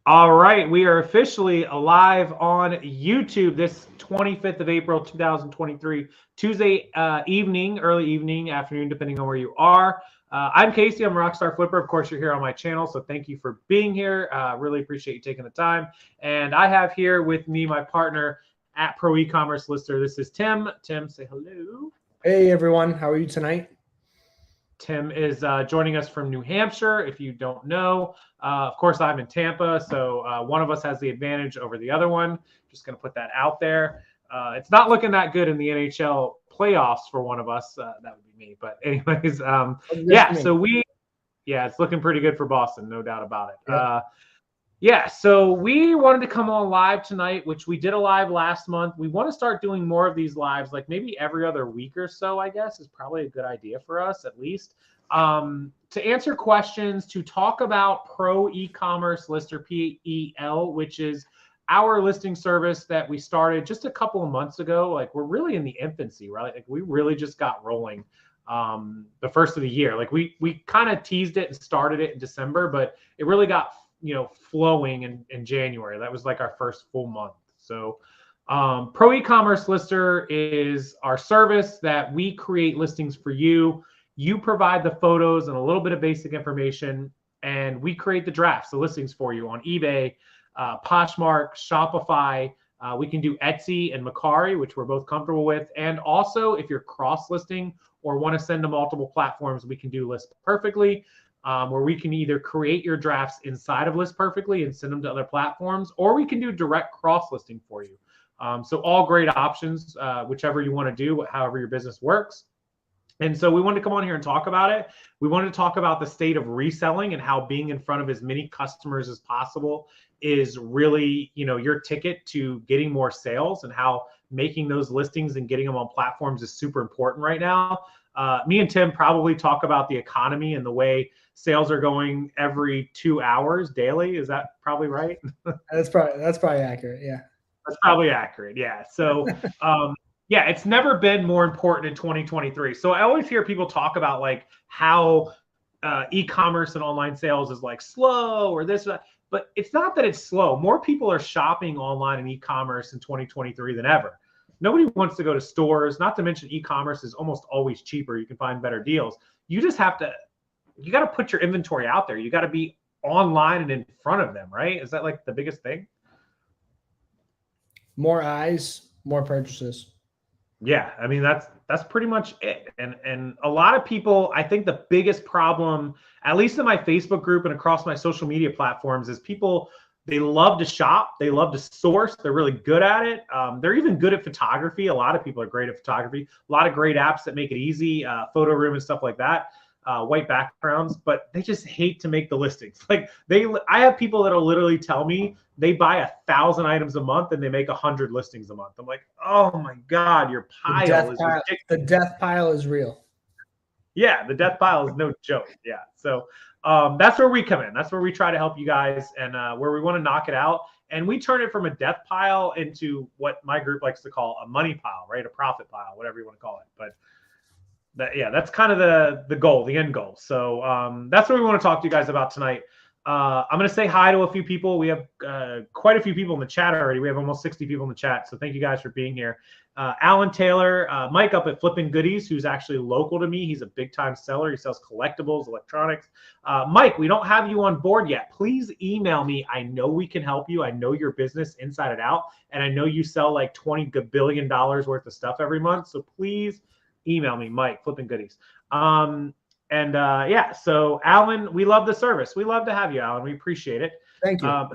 All right, we are officially live on YouTube this 25th of April, 2023, Tuesday evening, early evening, afternoon, depending on where you are. I'm Casey. I'm Rockstarflipper. Of course, you're here on my channel, so thank you for being here. Really appreciate you taking the time. And I have here with me my partner at ProEcommerceLister. This is Tim. Tim, say hello. Hey, everyone. How are you tonight? Tim is joining us from New Hampshire. If you don't know, of course, I'm in Tampa, so one of us has the advantage over the other one. Just going to put that out there. It's not looking that good in the NHL playoffs for one of us. That would be me. But anyways, it's looking pretty good for Boston, no doubt about it. Yep. So we wanted to come on live tonight, which we did a live last month. We want to start doing more of these lives, like maybe every other week or so, I guess, is probably a good idea for us, at least. To answer questions, to talk about ProEcommerceLister, PEL, which is our listing service that we started just a couple of months ago. Like, we're really in the infancy, right? Like, we really just got rolling the first of the year. Like, we kind of teased it and started it in December, but it really got flowing in January. That was like our first full month. So ProEcommerceLister is our service that we create listings for you. You provide the photos and a little bit of basic information, and we create the drafts, the listings for you on eBay, Poshmark, Shopify. We can do Etsy and Mercari, which we're both comfortable with. And also, if you're cross-listing or want to send to multiple platforms, we can do List Perfectly, where we can either create your drafts inside of List Perfectly and send them to other platforms, or we can do direct cross-listing for you. So all great options, whichever you want to do, however your business works. And so we wanted to come on here and talk about it. We wanted to talk about the state of reselling and how being in front of as many customers as possible is really, your ticket to getting more sales, and how making those listings and getting them on platforms is super important right now. Me and Tim probably talk about the economy and the way sales are going every 2 hours daily. Is that probably right? That's probably accurate. Yeah. That's probably accurate. Yeah. So, it's never been more important in 2023. So I always hear people talk about like how e-commerce and online sales is like slow or this, but it's not that it's slow. More people are shopping online and e-commerce in 2023 than ever. Nobody wants to go to stores, not to mention e-commerce is almost always cheaper. You can find better deals. You got to put your inventory out there. You got to be online and in front of them, right? Is that like the biggest thing? More eyes, more purchases. Yeah, I mean, that's pretty much it. And a lot of people, I think the biggest problem, at least in my Facebook group and across my social media platforms, is people, they love to shop. They love to source. They're really good at it. They're even good at photography. A lot of people are great at photography. A lot of great apps that make it easy, photo room and stuff like that, white backgrounds, but they just hate to make the listings. Like I have people that'll literally tell me they buy 1,000 items a month and they make 100 listings a month. I'm like, oh my God, your pile is ridiculous. The death pile is real. Yeah, the death pile is no joke. Yeah. So that's where we come in. That's where we try to help you guys, and where we want to knock it out. And we turn it from a death pile into what my group likes to call a money pile, right? A profit pile, whatever you want to call it. But that's kind of the goal, the end goal. So that's what we want to talk to you guys about tonight. I'm going to say hi to a few people. We have quite a few people in the chat already. We have almost 60 people in the chat. So thank you guys for being here. Alan Taylor, Mike up at Flippin' Goodies, who's actually local to me. He's a big time seller. He sells collectibles, electronics. Mike, we don't have you on board yet. Please email me. I know we can help you. I know your business inside and out. And I know you sell like $20 billion worth of stuff every month. So please email me, Mike, Flippin' Goodies. So Alan, we love the service. We love to have you, Alan. We appreciate it. Thank you.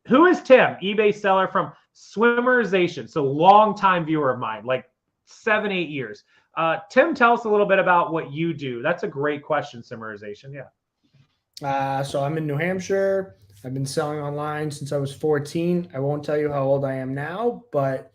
Who is Tim? eBay seller from Swimmerization. So long-time viewer of mine, like 7-8 years. Tim, tell us a little bit about what you do. That's a great question, Swimmerization. Yeah. So I'm in New Hampshire. I've been selling online since I was 14. I won't tell you how old I am now, but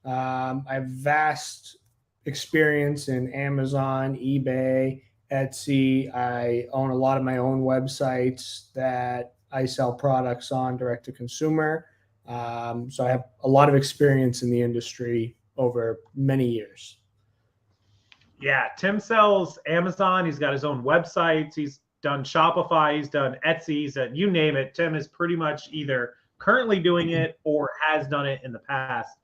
I have vast experience in Amazon, eBay, Etsy. I own a lot of my own websites that I sell products on direct to consumer. So I have a lot of experience in the industry over many years. Yeah, Tim sells Amazon. He's got his own websites. He's done Shopify, he's done Etsy, he's done, you name it. Tim is pretty much either currently doing it or has done it in the past,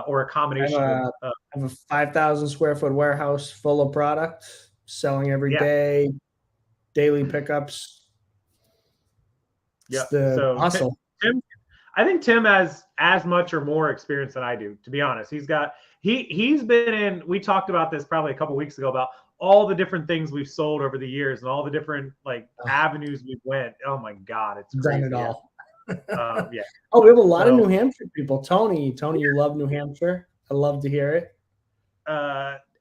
or a combination I have a 5,000 square foot warehouse full of product, selling every day, daily pickups. Yeah. The hustle. Tim, I think Tim has as much or more experience than I do, to be honest. He's been in, we talked about this probably a couple weeks ago about all the different things we've sold over the years and all the different avenues we've went. Oh my God, it's crazy. Done it all. Yeah. Oh, we have a lot of New Hampshire people. Tony, you love New Hampshire. I love to hear it.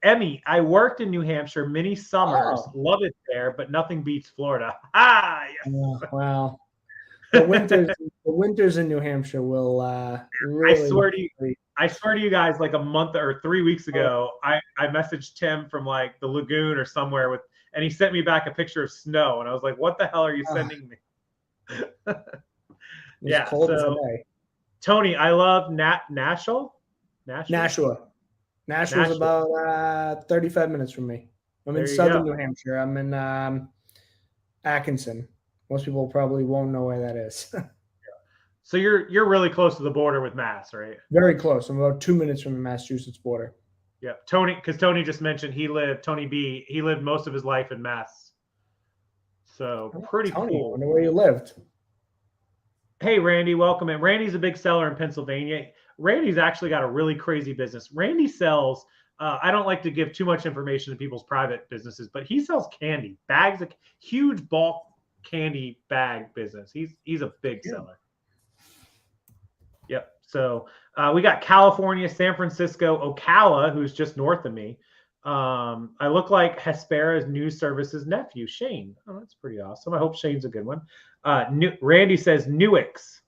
Emmy, I worked in New Hampshire many summers. Love it there, but nothing beats Florida. Yes. Wow. The winters in New Hampshire will really. I swear to you guys, like a month or 3 weeks ago, I messaged Tim from like the lagoon or somewhere and he sent me back a picture of snow, and I was like, "What the hell are you sending me?" Yeah. So, Tony, I love Nashua. Nashua's about 35 minutes from me. I'm in southern New Hampshire. I'm in Atkinson. Most people probably won't know where that is. So you're really close to the border with Mass, right? Very close. I'm about 2 minutes from the Massachusetts border. Yeah, because Tony just mentioned Tony B, he lived most of his life in Mass. So pretty cool. I wonder where you lived. Hey, Randy, welcome in. Randy's a big seller in Pennsylvania. Randy's actually got a really crazy business. Randy sells, I don't like to give too much information to people's private businesses, but he sells candy, bags of huge bulk candy bag business. He's a big seller. Yep. So we got California, San Francisco, Ocala, who's just north of me. I look like Hespera's news services nephew, Shane. Oh, that's pretty awesome. I hope Shane's a good one. Randy says Newix.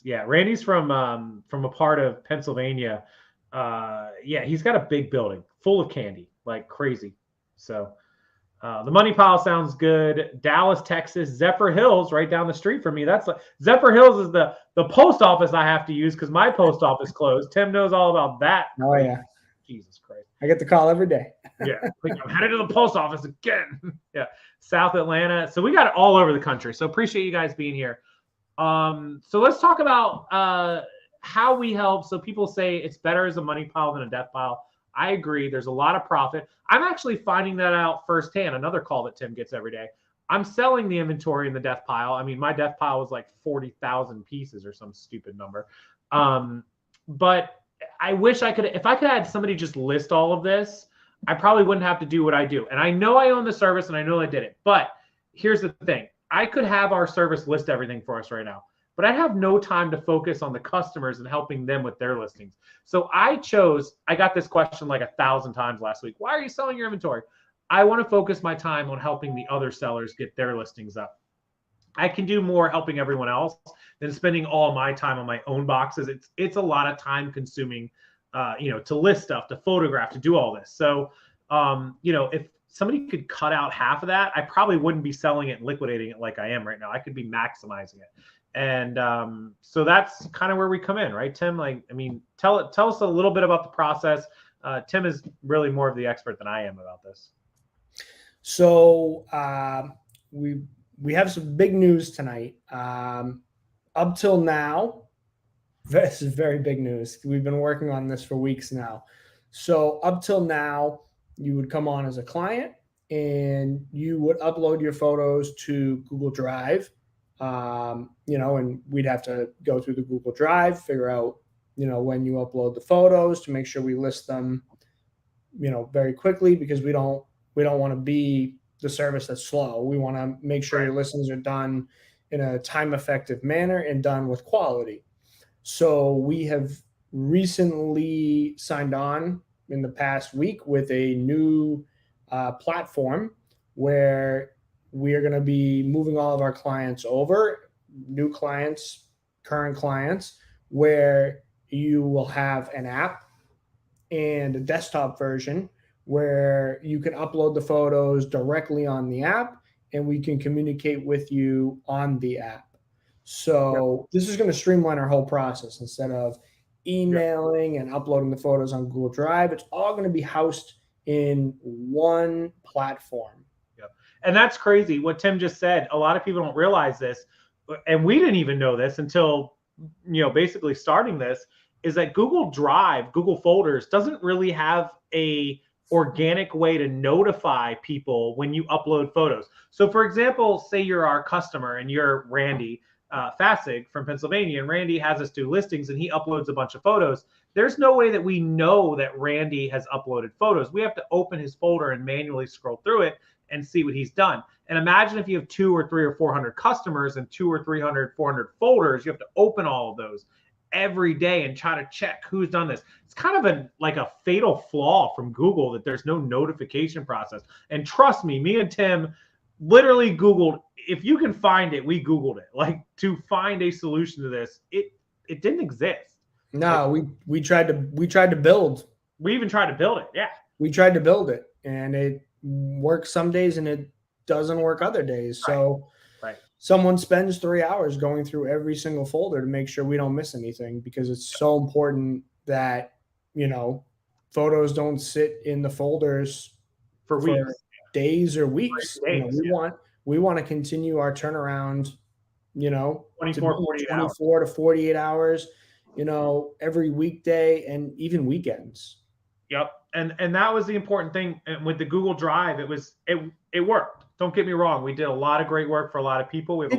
Yeah, Randy's from a part of Pennsylvania. Yeah, he's got a big building full of candy, like crazy. So the money pile sounds good. Dallas, Texas, Zephyr Hills, right down the street from me. That's Zephyr Hills is the post office I have to use because my post office closed. Tim knows all about that. Oh yeah. Jesus Christ. I get the call every day. Yeah. I'm headed to the post office again. Yeah. South Atlanta. So we got it all over the country. So appreciate you guys being here. So let's talk about how we help. So people say it's better as a money pile than a death pile. I agree. There's a lot of profit. I'm actually finding that out firsthand. Another call that Tim gets every day. I'm selling the inventory in the death pile. I mean, my death pile was like 40,000 pieces or some stupid number. But I wish if I could have somebody just list all of this, I probably wouldn't have to do what I do. And I know I own the service and I know I did it. But here's the thing. I could have our service list everything for us right now, but I'd have no time to focus on the customers and helping them with their listings. So I got this question like 1,000 times last week. Why are you selling your inventory? I want to focus my time on helping the other sellers get their listings up. I can do more helping everyone else than spending all my time on my own boxes. It's a lot of time consuming, to list stuff, to photograph, to do all this. So, if somebody could cut out half of that, I probably wouldn't be selling it and liquidating it like I am right now. I could be maximizing it. And so that's kind of where we come in, right, Tim? Tell us a little bit about the process. Tim is really more of the expert than I am about this. So we have some big news tonight. Up till now, this is very big news. We've been working on this for weeks now. So up till now, you would come on as a client and you would upload your photos to Google Drive. And we'd have to go through the Google Drive, figure out, when you upload the photos to make sure we list them, very quickly, because we don't want to be the service that's slow. We want to make sure your listings are done in a time-effective manner and done with quality. So we have recently signed on in the past week with a new platform where we are going to be moving all of our clients over, new clients, current clients, where you will have an app and a desktop version where you can upload the photos directly on the app and we can communicate with you on the app. So this is going to streamline our whole process. Instead of emailing and uploading the photos on Google Drive, it's all going to be housed in one platform. And that's crazy. What Tim just said, a lot of people don't realize this, and we didn't even know this until, basically starting this, is that Google Drive, Google Folders doesn't really have a organic way to notify people when you upload photos. So for example, say you're our customer and you're Randy Fassig from Pennsylvania, and Randy has us do listings and he uploads a bunch of photos. There's no way that we know that Randy has uploaded photos. We have to open his folder and manually scroll through it and see what he's done. And imagine if you have 200 or 300 or 400 customers and 200 or 300, 400 folders, you have to open all of those every day and try to check who's done this. It's kind of like a fatal flaw from Google that there's no notification process. And trust me and Tim literally Googled, if you can find it, we Googled it, like to find a solution to this. It didn't exist. No, we tried to build. We even tried to build it. Yeah. We tried to build it, and it works some days and it doesn't work other days. Right. So right. Someone spends 3 hours going through every single folder to make sure we don't miss anything, because it's so important that, photos don't sit in the folders for weeks, days or weeks. Days, we want to continue our turnaround, 24 to 48 hours, every weekday and even weekends. Yep. And that was the important thing. And with the Google Drive, it worked. Don't get me wrong. We did a lot of great work for a lot of people. It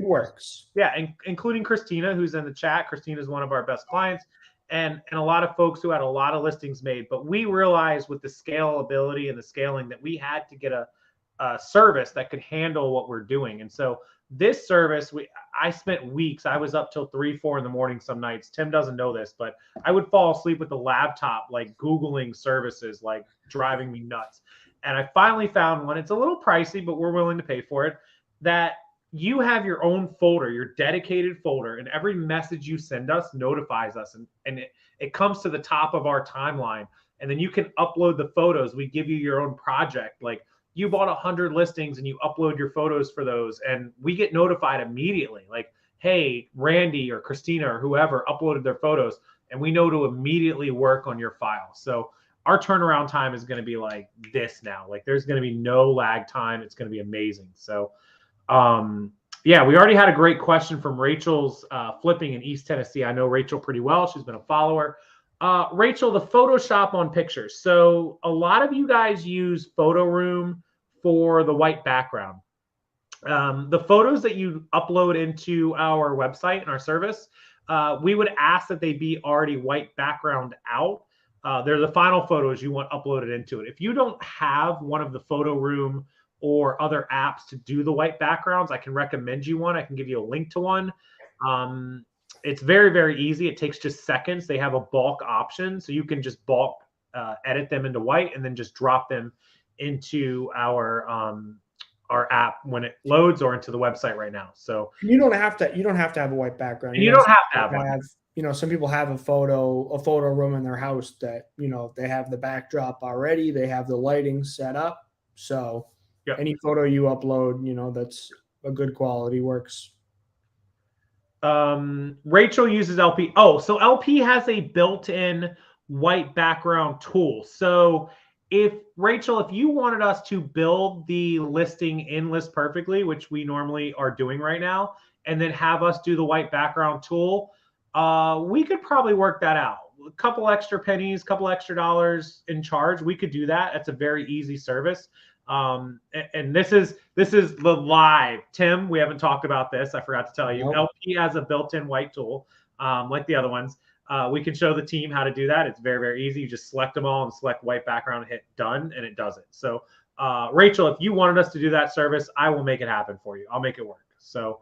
works. Yeah. Including Christina, who's in the chat. Christina is one of our best clients, and a lot of folks who had a lot of listings made. But we realized with the scalability and the scaling that we had to get a service that could handle what we're doing. And so this service, I spent weeks. I was up till 3, 4 in the morning some nights. Tim doesn't know this, but I would fall asleep with the laptop, like Googling services, like driving me nuts. And I finally found one. It's a little pricey, but we're willing to pay for it. That you have your own folder, your dedicated folder, and every message you send us notifies us, and it comes to the top of our timeline. And then you can upload the photos. We give you your own project. Like, you bought 100 listings and you upload your photos for those, and we get notified immediately. Like, hey, Randy or Christina or whoever uploaded their photos, and we know to immediately work on your file. So our turnaround time is going to be like this now. Like, there's going to be no lag time. It's going to be amazing. So, yeah, we already had a great question from Rachel's flipping in East Tennessee. I know Rachel pretty well. She's been a follower. Rachel, the Photoshop on pictures. So a lot of you guys use Photo Room for the white background. The photos that you upload into our website and our service, we would ask that they be already white background out. They're the final photos you want uploaded into it. If you don't have one of the Photo Room or other apps to do the white backgrounds, I can recommend you one. I can give you a link to one. It's very, very easy. It takes just seconds. They have a bulk option, so you can just bulk edit them into white and then just drop them into our app when it loads, or into the website right now. So you don't have to have a white background. You don't have to have one. Some people have a photo room in their house that, they have the backdrop already. They have the lighting set up. So yep. Any photo you upload, that's a good quality works. Rachel uses LP. Oh, so LP has a built-in white background tool. So if you wanted us to build the listing in List Perfectly, which we normally are doing right now, and then have us do the white background tool, we could probably work that out. A couple extra pennies, couple extra dollars in charge. We could do that. It's a very easy service. And this is the live. Tim, we haven't talked about this. I forgot to tell you. Nope. LP has a built-in white tool, like the other ones. We can show the team how to do that. It's very, very easy. You just select them all and select white background and hit done, and it does it. So, Rachel, if you wanted us to do that service, I will make it happen for you. I'll make it work. So,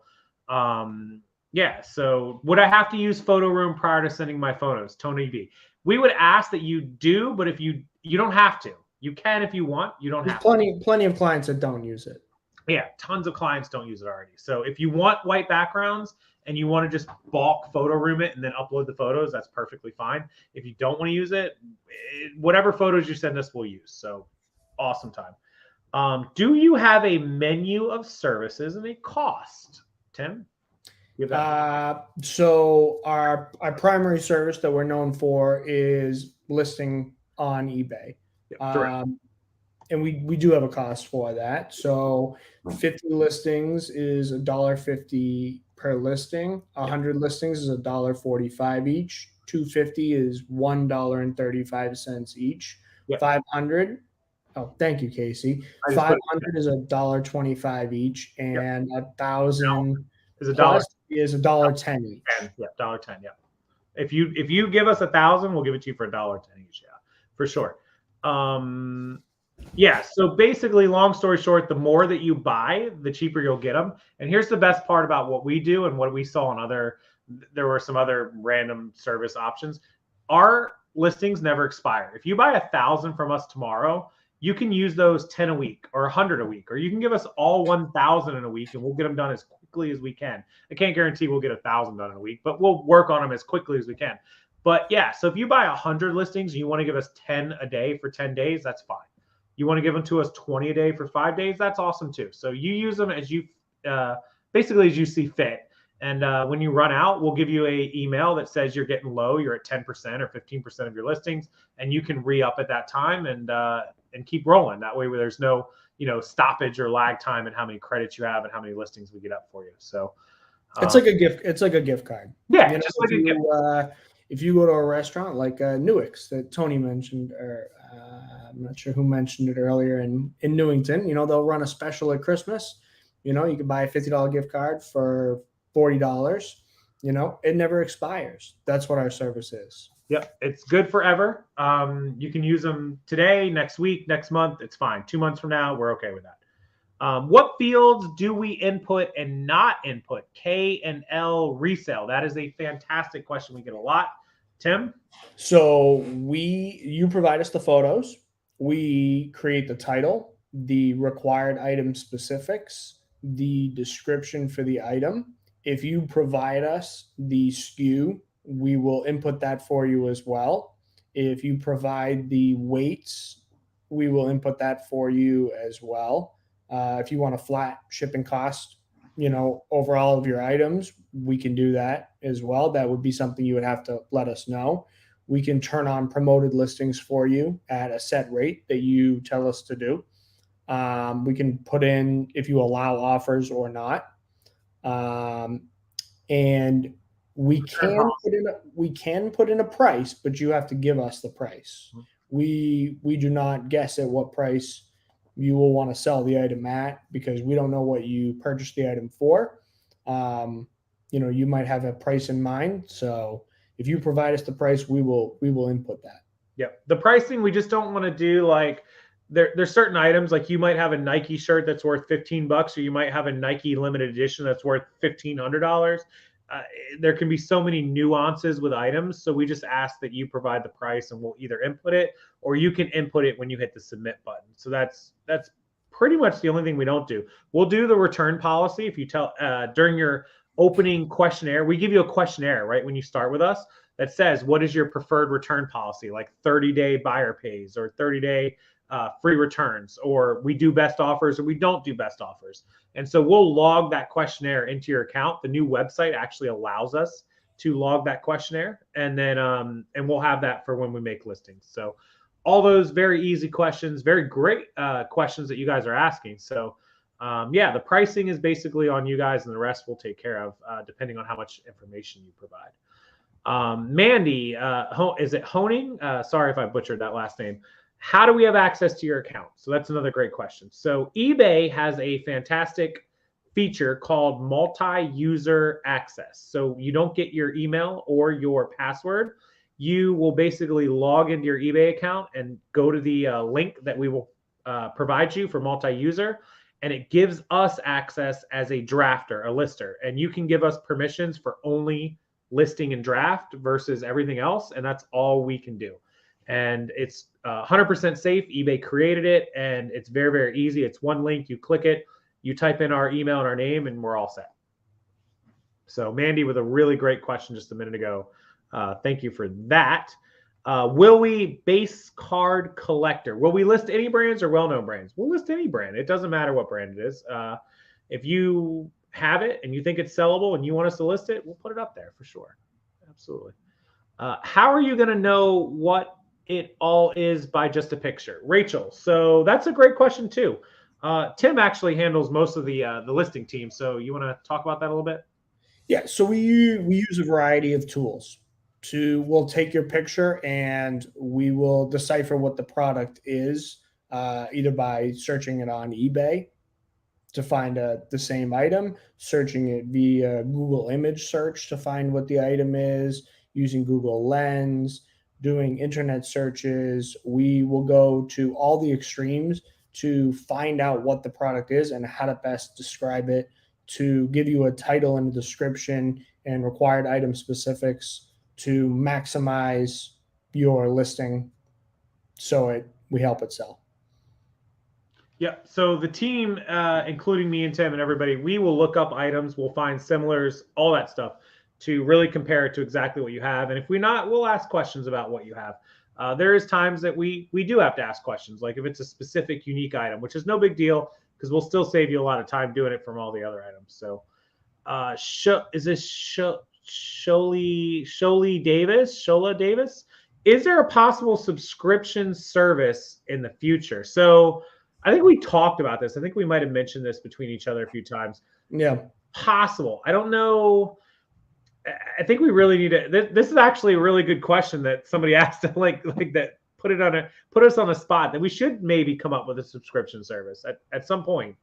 yeah. So would I have to use Photo Room prior to sending my photos? Tony B. We would ask that you do, but if you don't have to. You can if you want. You don't have to. Plenty of clients that don't use it. Yeah, tons of clients don't use it already. So if you want white backgrounds and you want to just bulk Photo Room it and then upload the photos, that's perfectly fine. If you don't want to use it, whatever photos you send us, we'll use. So awesome time. Do you have a menu of services and a cost, Tim? So our primary service that we're known for is listing on eBay. and we do have a cost for that. So 50 listings is $1.50 per listing. 100 listings is $1.45 each. 250 is $1.35 each. Yep. 500. Oh, thank you, Casey. I just put 500 is $1.25 each, and 1,000 is a dollar plus is $1.10 each. Yeah, $1.10. Yeah. If you give us 1,000, we'll give it to you for $1.10 each. Yeah, for sure. Yeah. So basically, long story short, the more that you buy, the cheaper you'll get them. And here's the best part about what we do and what we saw on other. There were some other random service options. Our listings never expire. If you buy 1,000 from us tomorrow, you can use those 10 a week or 100 a week, or you can give us all 1,000 in a week, and we'll get them done as quickly as we can. I can't guarantee we'll get 1,000 done in a week, but we'll work on them as quickly as we can. But yeah, so if you buy 100 listings and you want to give us 10 a day for 10 days, that's fine. You want to give them to us 20 a day for 5 days, that's awesome too. So you use them as you basically as you see fit. And when you run out, we'll give you an email that says you're getting low, you're at 10% or 15% of your listings, and you can re-up at that time and keep rolling. That way, where there's no stoppage or lag time in how many credits you have and how many listings we get up for you. So it's like a gift. It's like a gift card. Yeah, just like a gift. If you go to a restaurant like Newix that Tony mentioned, or I'm not sure who mentioned it earlier in Newington, they'll run a special at Christmas. You can buy a $50 gift card for $40. It never expires. That's what our service is. Yep, it's good forever. You can use them today, next week, next month. It's fine. 2 months from now, we're okay with that. What fields do we input and not input? K and L resale. That is a fantastic question. We get a lot. Tim? So you provide us the photos. We create the title, the required item specifics, the description for the item. If you provide us the SKU, we will input that for you as well. If you provide the weights, we will input that for you as well. If you want a flat shipping cost, over all of your items, we can do that as well. That would be something you would have to let us know. We can turn on promoted listings for you at a set rate that you tell us to do. We can put in if you allow offers or not. And we can put in a price, but you have to give us the price. We do not guess at what price you will want to sell the item at, because we don't know what you purchased the item for. You might have a price in mind. So if you provide us the price, we will input that. Yeah. The pricing, we just don't want to do like there's certain items, like you might have a Nike shirt that's worth $15, or you might have a Nike limited edition that's worth $1,500. There can be so many nuances with items. So we just ask that you provide the price, and we'll either input it, or you can input it when you hit the submit button. So that's pretty much the only thing we don't do. We'll do the return policy. If you tell during your opening questionnaire, we give you a questionnaire, right? When you start with us, that says, what is your preferred return policy? Like 30-day buyer pays, or 30-day free returns, or we do best offers, or we don't do best offers. And so we'll log that questionnaire into your account. The new website actually allows us to log that questionnaire, and then and we'll have that for when we make listings. So all those very easy questions, very great questions that you guys are asking. So yeah, the pricing is basically on you guys, and the rest we'll take care of depending on how much information you provide. Mandy, is it Honing? Sorry if I butchered that last name. How do we have access to your account? So that's another great question. So eBay has a fantastic feature called multi-user access. So you don't get your email or your password. You will basically log into your eBay account and go to the link that we will provide you for multi-user, and it gives us access as a drafter, a lister. And you can give us permissions for only listing and draft versus everything else, and that's all we can do. And it's 100% safe. eBay created it, and it's very, very easy. It's one link. You click it, you type in our email and our name, and we're all set. So Mandy with a really great question just a minute ago. Thank you for that. Will we base card collector? Will we list any brands or well-known brands? We'll list any brand. It doesn't matter what brand it is. If you have it and you think it's sellable and you want us to list it, we'll put it up there for sure. Absolutely. How are you going to know what it all is by just a picture. Rachel, so that's a great question too. Tim actually handles most of the listing team. So you want to talk about that a little bit? Yeah, so we use a variety of tools. We'll take your picture and we will decipher what the product is, either by searching it on eBay to find the same item, searching it via Google image search to find what the item is, using Google Lens, doing internet searches. We will go to all the extremes to find out what the product is and how to best describe it, to give you a title and a description and required item specifics to maximize your listing so we help it sell. Yeah. So the team, including me and Tim and everybody, we will look up items, we'll find similars, all that stuff to really compare it to exactly what you have. And if we're not, we'll ask questions about what you have. There is times that we do have to ask questions, like if it's a specific unique item, which is no big deal because we'll still save you a lot of time doing it from all the other items. So is this Shola Davis? Is there a possible subscription service in the future? So I think we talked about this. I think we might have mentioned this between each other a few times. Yeah. Possible. I don't know. I think we really need to. This is actually a really good question that somebody asked. Like that. Put us on the spot that we should maybe come up with a subscription service at some point.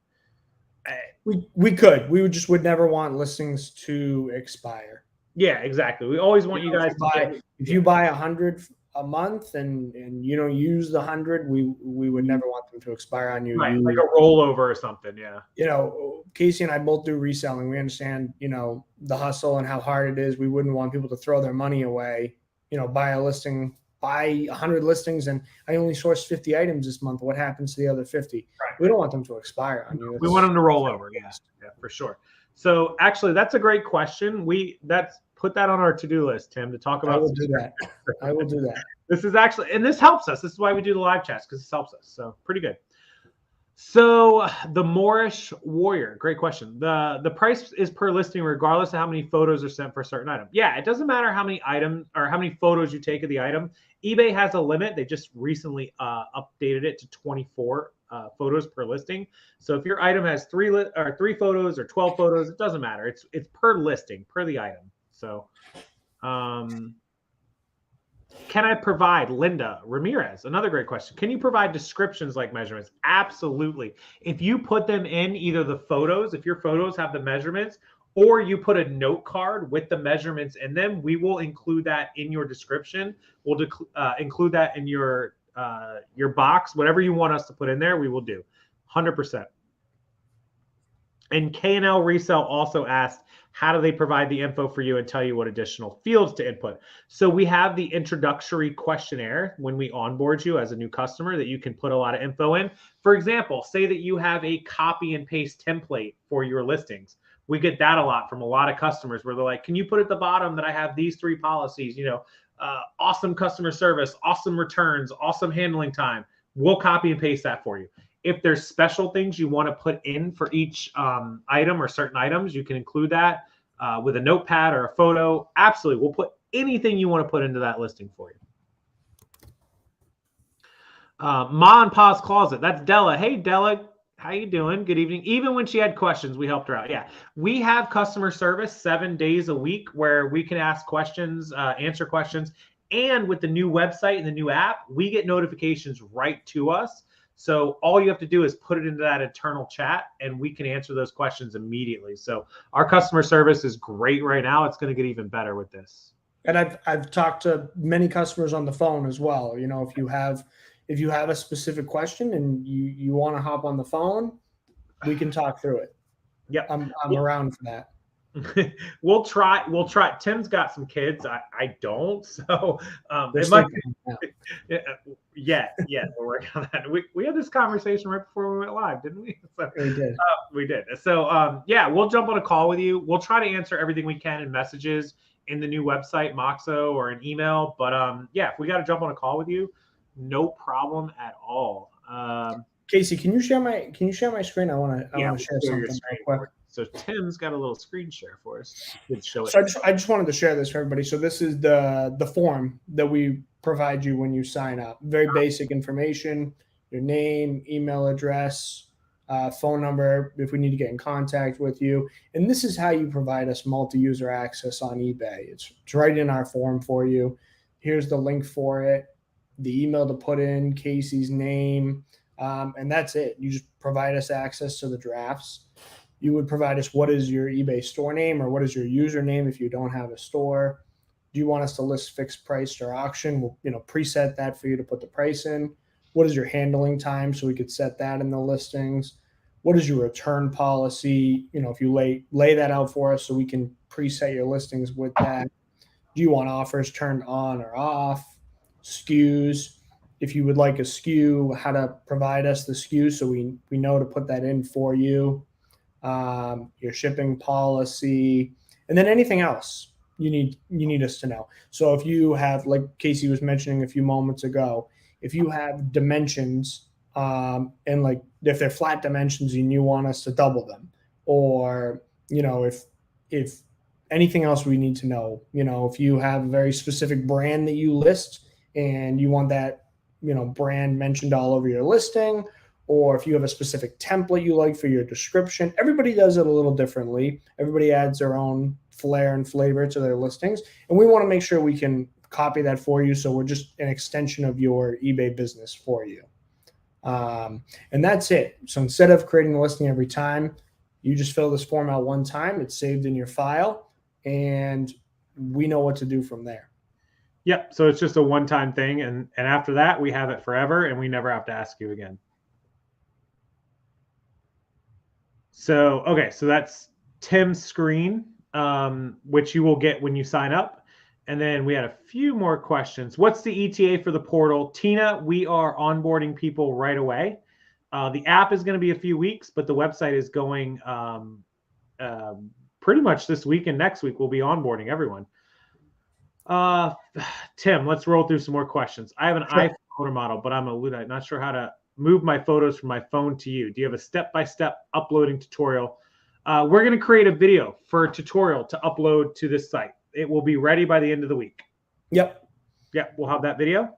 We could. We would never want listings to expire. Yeah, exactly. We always want you guys if you buy 100 a month and you don't use the 100, we would never want them to expire on you. Right, like a rollover or something. Yeah. You know, Casey and I both do reselling. We understand, the hustle and how hard it is. We wouldn't want people to throw their money away. Buy 100 listings and I only sourced 50 items this month. What happens to the other 50? Right. We don't want them to expire on you. We want them to roll over. Yeah, for sure. So actually, that's a great question. Put that on our to-do list, Tim, to talk about. I will do that. I will do that. This is actually, and this helps us. This is why we do the live chats, because this helps us. So pretty good. So the Moorish Warrior, great question. The price is per listing regardless of how many photos are sent for a certain item. Yeah, it doesn't matter how many items or how many photos you take of the item. eBay has a limit. They just recently updated it to 24 photos per listing. So if your item has three photos or 12 photos, it doesn't matter. It's per listing, per the item. So can I provide, Linda Ramirez, another great question. Can you provide descriptions like measurements? Absolutely. If you put them in either the photos, if your photos have the measurements, or you put a note card with the measurements in them, we will include that in your description. We'll include that in your box. Whatever you want us to put in there, we will do. 100%. And K&L Resell also asked, how do they provide the info for you and tell you what additional fields to input? So we have the introductory questionnaire when we onboard you as a new customer that you can put a lot of info in. For example, say that you have a copy and paste template for your listings. We get that a lot from a lot of customers where they're like, can you put at the bottom that I have these 3 policies, awesome customer service, awesome returns, awesome handling time. We'll copy and paste that for you. If there's special things you want to put in for each item or certain items, you can include that with a notepad or a photo. Absolutely. We'll put anything you want to put into that listing for you. Ma and Pa's Closet. That's Della. Hey, Della. How you doing? Good evening. Even when she had questions, we helped her out. Yeah. We have customer service 7 days a week where we can ask questions, answer questions. And with the new website and the new app, we get notifications right to us. So all you have to do is put it into that internal chat and we can answer those questions immediately. So our customer service is great right now. It's going to get even better with this. And I've talked to many customers on the phone as well. If you have a specific question and you want to hop on the phone, we can talk through it. Yeah. I'm around for that. We'll try. Tim's got some kids. I don't. So it might yeah, we're working on that. We had this conversation right before we went live, didn't we? So, we did. We did. So yeah, we'll jump on a call with you. We'll try to answer everything we can in messages in the new website, Moxo, or an email. But yeah, if we got to jump on a call with you, no problem at all. Casey, can you share my screen? I want to share something real quick. So Tim's got a little screen share for us. Let's show it. So I just wanted to share this for everybody. So this is the form that we provide you when you sign up. Very basic information: your name, email address, phone number if we need to get in contact with you. And this is how you provide us multi-user access on eBay. It's right in our form for you. Here's the link for it, the email to put in, Casey's name, and that's it. You just provide us access to the drafts. You would provide us what is your eBay store name or what is your username if you don't have a store. Do you want us to list fixed price or auction? We'll preset that for you to put the price in. What is your handling time? So we could set that in the listings. What is your return policy? If you lay that out for us so we can preset your listings with that. Do you want offers turned on or off? SKUs. If you would like a SKU, how to provide us the SKU so we know to put that in for you. Your shipping policy, and then anything else you need us to know. So if you have, like Casey was mentioning a few moments ago, if you have dimensions, and like if they're flat dimensions and you want us to double them, or if anything else we need to know, if you have a very specific brand that you list and you want that brand mentioned all over your listing, or if you have a specific template you like for your description. Everybody does it a little differently. Everybody adds their own flair and flavor to their listings, and we want to make sure we can copy that for you, so we're just an extension of your eBay business for you. And that's it. So instead of creating a listing every time, you just fill this form out one time. It's saved in your file, and we know what to do from there. Yep. So it's just a one-time thing, and after that, we have it forever, and we never have to ask you again. So, okay, so that's Tim's screen, which you will get when you sign up. And then we had a few more questions. What's the ETA for the portal? Tina, we are onboarding people right away. The app is going to be a few weeks, but the website is going pretty much this week, and next week we'll be onboarding everyone. Tim, let's roll through some more questions. I have an iPhone photo model, but I'm not sure how to move my photos from my phone to you. Do you have a step-by-step uploading tutorial? We're going to create a video for a tutorial to upload to this site. It will be ready by the end of the week. Yep, we'll have that video.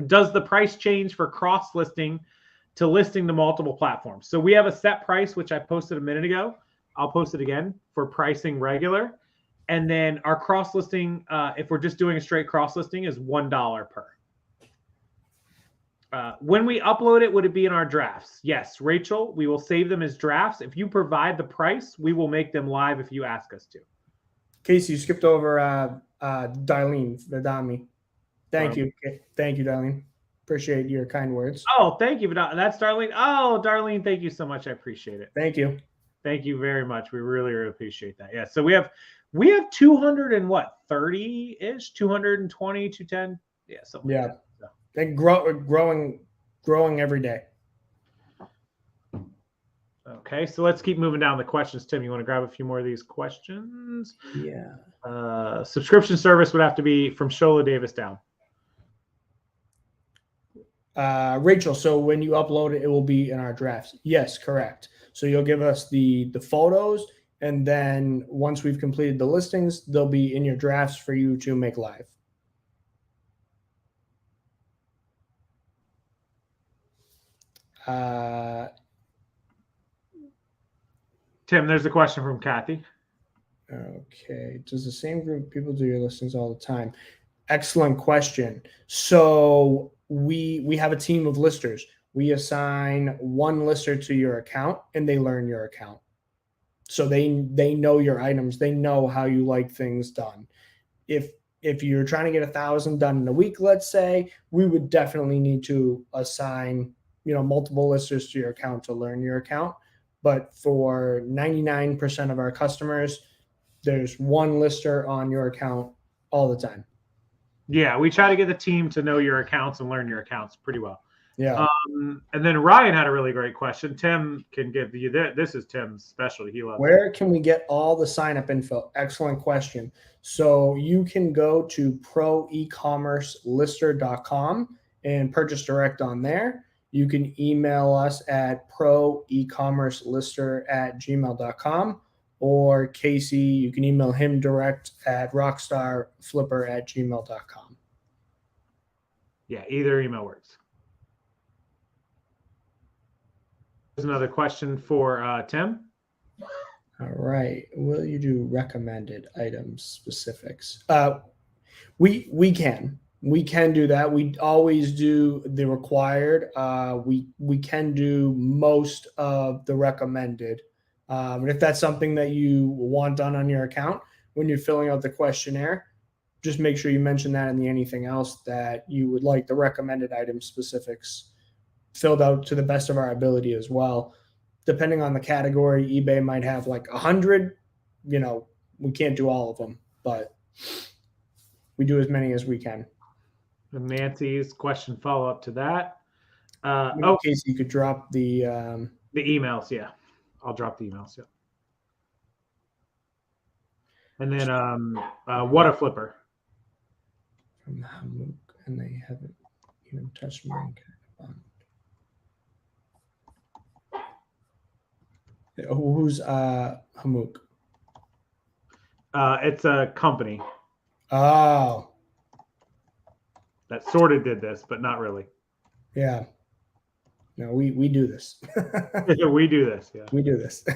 Does the price change for cross-listing to listing to multiple platforms? So we have a set price, which I posted a minute ago. I'll post it again for pricing regular. And then our cross-listing, if we're just doing a straight cross-listing, is $1 per. When we upload it, would it be in our drafts? Yes, Rachel, we will save them as drafts. If you provide the price, we will make them live if you ask us to. Casey, you skipped over Darlene Vidami. Thank you, Darlene. Appreciate your kind words. Oh, thank you. That's Darlene. Oh, Darlene, thank you so much. I appreciate it. Thank you. Thank you very much. We really, really appreciate that. Yeah. So we have 230-ish, 220, 210. Yeah. Something like that. So. They growing every day. Okay, so let's keep moving down the questions. Tim, you want to grab a few more of these questions? Yeah. Subscription service would have to be from Shola Davis down. Rachel, so when you upload it, it will be in our drafts. Yes, correct. So you'll give us the photos, and then once we've completed the listings, they'll be in your drafts for you to make live. Tim, there's a question from Kathy. Okay. Does the same group of people do your listings all the time? Excellent question. So we have a team of listers. We assign one lister to your account, and they learn your account. So they know your items. They know how you like things done. If you're trying to get 1,000 done in a week, let's say, we would definitely need to assign multiple listers to your account to learn your account. But for 99% of our customers, there's one lister on your account all the time. Yeah, we try to get the team to know your accounts and learn your accounts pretty well. Yeah. And then Ryan had a really great question. Tim can give you this is Tim's specialty. He loves Where can we get all the sign-up info? Excellent question. So you can go to ProEcommerceLister.com and purchase direct on there. you can email us at ProEcommerceLister@gmail.com, or Casey, you can email him direct at Rockstarflipper@gmail.com. Yeah, either email works. There's another question for Tim. All right. Will you do recommended items specifics? We can do that. We always do the required. We can do most of the recommended. And if that's something that you want done on your account when you're filling out the questionnaire, just make sure you mention that in the anything else that you would like the recommended item specifics filled out to the best of our ability as well. Depending on the category, eBay might have like 100. We can't do all of them, but we do as many as we can. And Nancy's question follow up to that. In case you could drop the emails. Yeah, I'll drop the emails. Yeah. And then what a flipper. From Hamuk, and they haven't even touched mine. Who's Hamuk? It's a company. Oh. That sort of did this, but not really. Yeah. No, we do this. We do this. Yeah. We do this. We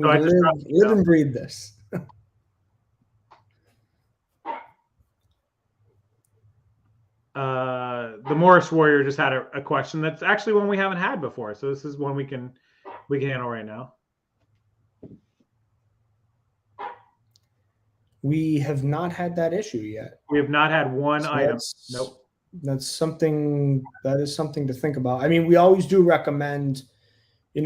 So live and breathe this. The Morris Warrior just had a question that's actually one we haven't had before. So this is one we can handle right now. We have not had that issue yet. We have not had one item. Nope. That is something to think about. I mean, we always do recommend, we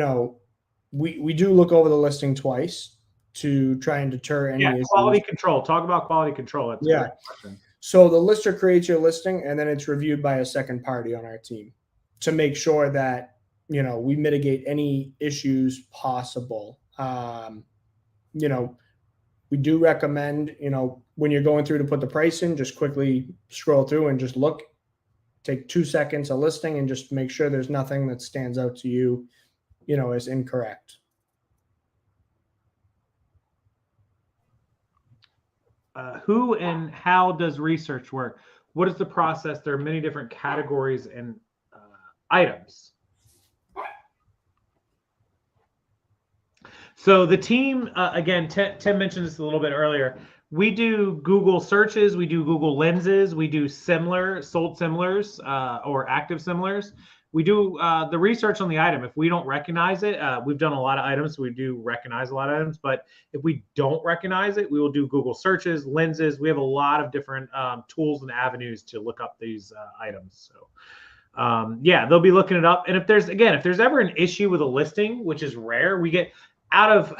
do look over the listing twice to try and deter any issues. Quality control. Talk about quality control. That's a great question. So the lister creates your listing, and then it's reviewed by a second party on our team to make sure that, we mitigate any issues possible. We do recommend, when you're going through to put the price in, just quickly scroll through and just look, take 2 seconds a listing and just make sure there's nothing that stands out to you, as incorrect. Who and how does research work? What is the process? There are many different categories and items. So the team, again, Tim mentioned this a little bit earlier. We do Google searches. We do Google lenses. We do sold similars or active similars. We do the research on the item. If we don't recognize it, we've done a lot of items. So we do recognize a lot of items. But if we don't recognize it, we will do Google searches, lenses. We have a lot of different tools and avenues to look up these items. So they'll be looking it up. And if there's ever an issue with a listing, which is rare, we get out of,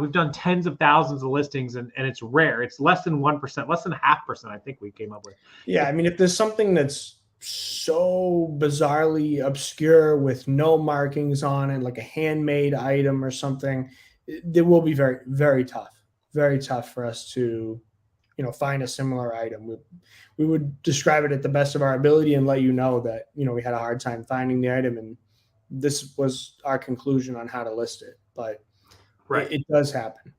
we've done tens of thousands of listings and it's rare. It's less than 1%, less than 0.5%, I think we came up with. Yeah. I mean, if there's something that's so bizarrely obscure with no markings on it, like a handmade item or something, it will be very, very tough for us to, find a similar item. We would describe it at the best of our ability and let you know that, we had a hard time finding the item and this was our conclusion on how to list it. But it does happen.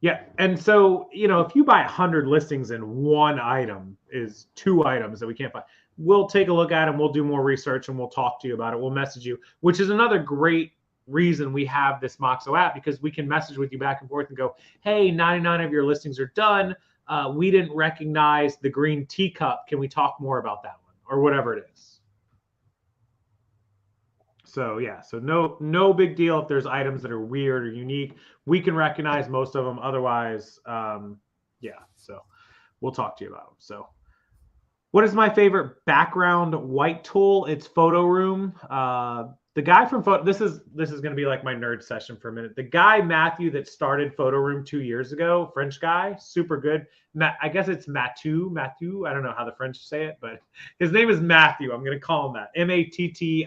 Yeah. And so, if you buy 100 listings and one item is 2 items that we can't find, we'll take a look at them. We'll do more research and we'll talk to you about it. We'll message you, which is another great reason we have this Moxo app, because we can message with you back and forth and go, hey, 99 of your listings are done. We didn't recognize the green teacup. Can we talk more about that one or whatever it is? So no big deal if there's items that are weird or unique. We can recognize most of them. Otherwise, so we'll talk to you about them. So what is my favorite background white tool? It's Photo Room. The guy from this is going to be like my nerd session for a minute. The guy, Matthew, that started Photo Room 2 years ago, French guy, super good. I guess it's Mathieu. I don't know how the French say it, but his name is Matthew. I'm going to call him that. Mattiieu.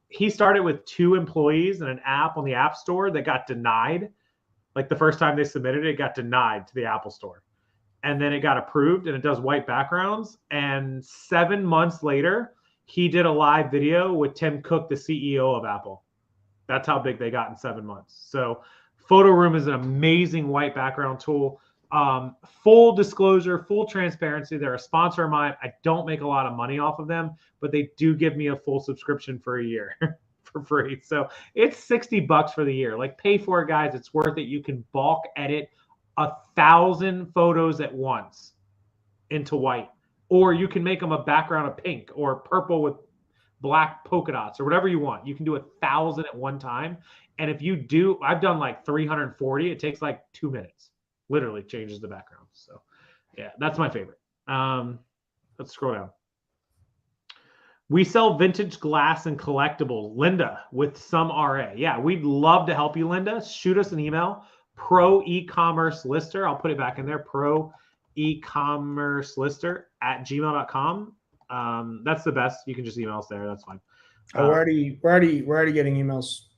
He started with 2 employees and an app on the App Store that got denied. Like the first time they submitted it, got denied to the Apple Store. and then it got approved, and it does white backgrounds. And 7 months later, he did a live video with Tim Cook, the CEO of Apple. That's how big they got in 7 months. So Photo Room is an amazing white background tool. Full disclosure, full transparency. They're a sponsor of mine. I don't make a lot of money off of them, but they do give me a full subscription for a year for free. So it's $60 for the year. Like, pay for it, guys. It's worth it. You can bulk edit 1,000 photos at once into white, or you can make them a background of pink or purple with black polka dots or whatever you want. You can do 1,000 at one time. And if you do, I've done like 340. It takes like 2 minutes. Literally changes the background. So yeah, that's my favorite. Let's scroll down. We sell vintage glass and collectibles. Linda with some RA. Yeah, we'd love to help you, Linda. Shoot us an email. ProEcommerceLister. I'll put it back in there. ProEcommerceLister@gmail.com. That's the best. You can just email us there. That's fine. We're already getting emails.